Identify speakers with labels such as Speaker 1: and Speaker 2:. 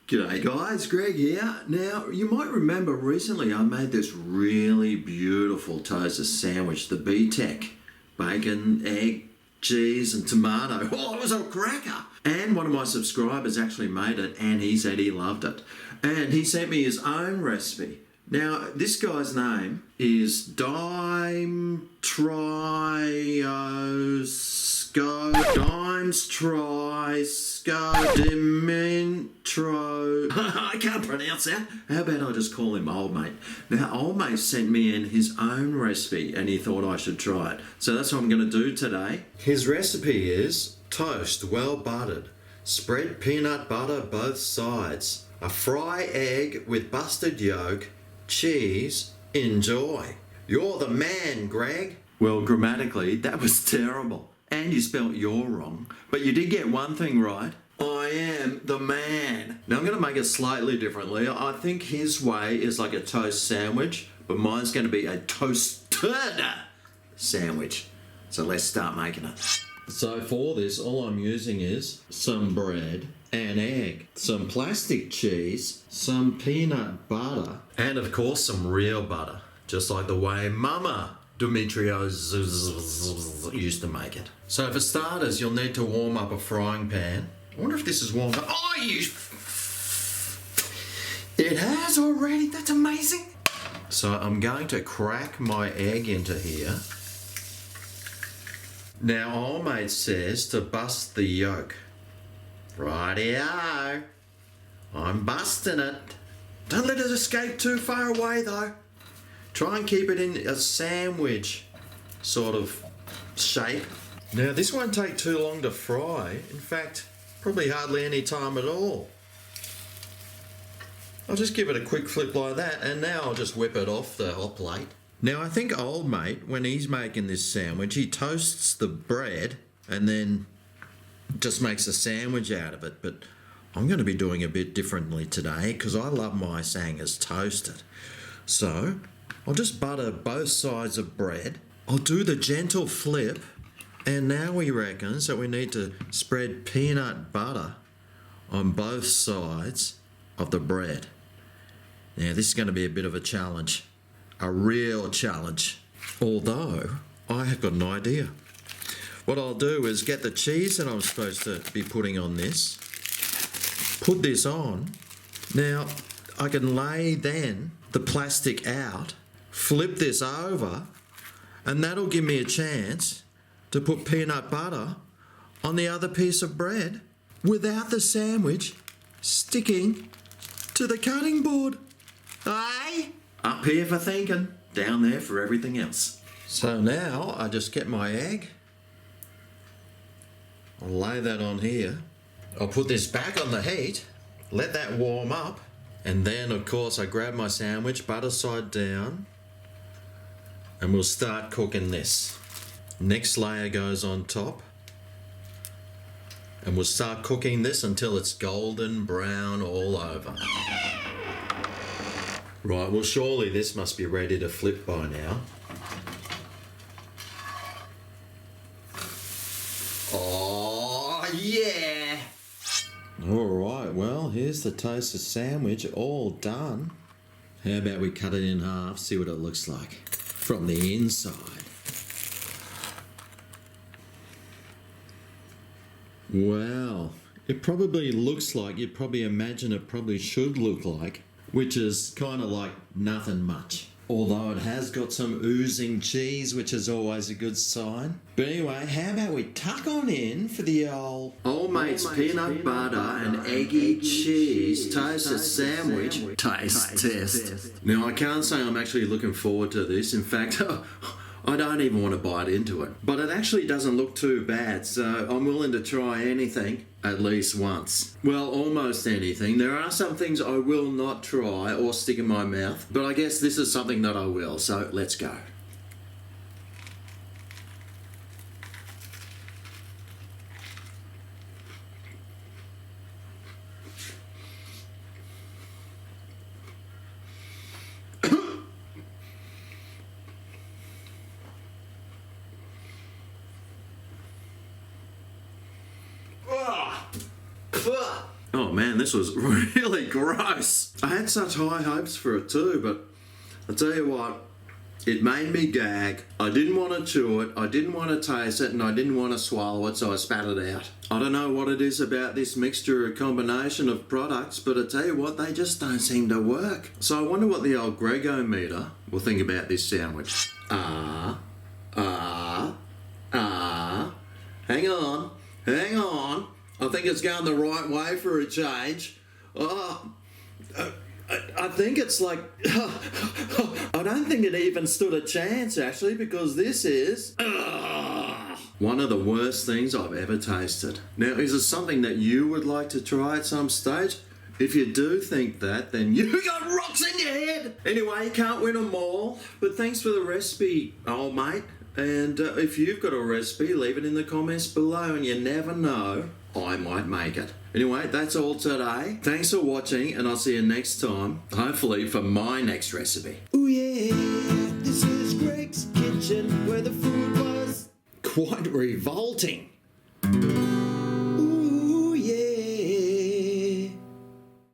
Speaker 1: G'day guys, Greg here. Now, you might remember recently I made this really beautiful toasted sandwich, the B-Tech. Bacon, egg, cheese and tomato. Oh, it was a cracker. And one of my subscribers actually made it and he said he loved it. And he sent me his own recipe. Now, this guy's name is Dimes Dimitro. I can't pronounce that. How about I just call him Old Mate? Now, Old Mate sent me in his own recipe and he thought I should try it. So that's what I'm going to do today. His recipe is toast well buttered. Spread peanut butter both sides. A fry egg with busted yolk. Cheese. Enjoy. You're the man, Greg. Well, grammatically, that was terrible. And you spelt "you're" wrong. But you did get one thing right. I am the man. Now I'm going to make it slightly differently. I think his way is like a toast sandwich, but mine's going to be a toasted sandwich. So let's start making it. So for this, all I'm using is some bread, an egg, some plastic cheese, some peanut butter, and of course some real butter, just like the way Mama Dimitrios used to make it. So for starters, you'll need to warm up a frying pan. I wonder if this is warmed up. Oh, it has already. That's amazing. So I'm going to crack my egg into here. Now, Old Mate says to bust the yolk. Rightio. I'm busting it. Don't let it escape too far away, though. Try and keep it in a sandwich sort of shape. Now, this won't take too long to fry. In fact, probably hardly any time at all. I'll just give it a quick flip like that, and now I'll just whip it off the hot plate. Now, I think Old Mate, when he's making this sandwich, he toasts the bread and then just makes a sandwich out of it. But I'm going to be doing a bit differently today because I love my sangers toasted. So I'll just butter both sides of bread. I'll do the gentle flip. And now he reckons that we need to spread peanut butter on both sides of the bread. Now, this is going to be a bit of a challenge. A real challenge. Although, I have got an idea. What I'll do is get the cheese that I'm supposed to be putting on this, put this on. Now, I can lay then the plastic out, flip this over, and that'll give me a chance to put peanut butter on the other piece of bread without the sandwich sticking to the cutting board. Aye? Up here for thinking, down there for everything else. So now I just get my egg. I'll lay that on here. I'll put this back on the heat, let that warm up, and then of course I grab my sandwich, butter side down, and we'll start cooking this. Next layer goes on top, and we'll start cooking this until it's golden brown all over. Right, well surely this must be ready to flip by now. Oh yeah! Alright, well here's the toasted sandwich all done. How about we cut it in half, see what it looks like from the inside. Well, it probably looks like you'd probably imagine it probably should look like, which is kind of like nothing much. Although it has got some oozing cheese, which is always a good sign. But anyway, how about we tuck on in for the Old Mate's peanut butter and eggy cheese toasted sandwich taste test. Now, I can't say I'm actually looking forward to this. In fact, I don't even want to bite into it. But it actually doesn't look too bad, so I'm willing to try anything at least once. Well, almost anything. There are some things I will not try or stick in my mouth, but I guess this is something that I will, so let's go. Oh man, this was really gross. I had such high hopes for it too, but I tell you what, it made me gag. I didn't want to chew it, I didn't want to taste it, and I didn't want to swallow it, so I spat it out. I don't know what it is about this mixture or combination of products, but I tell you what, they just don't seem to work. So I wonder what the old Gregometer will think about this sandwich. Hang on. I think it's going the right way for a change. I think it's like... I don't think it even stood a chance, actually, because this is... one of the worst things I've ever tasted. Now, is it something that you would like to try at some stage? If you do think that, then you got rocks in your head! Anyway, you can't win them all, but thanks for the recipe, old mate. And if you've got a recipe, leave it in the comments below, and you never know, I might make it. Anyway, that's all today. Thanks for watching, and I'll see you next time, hopefully for my next recipe. Oh yeah, this is Greg's Kitchen, where the food was quite revolting.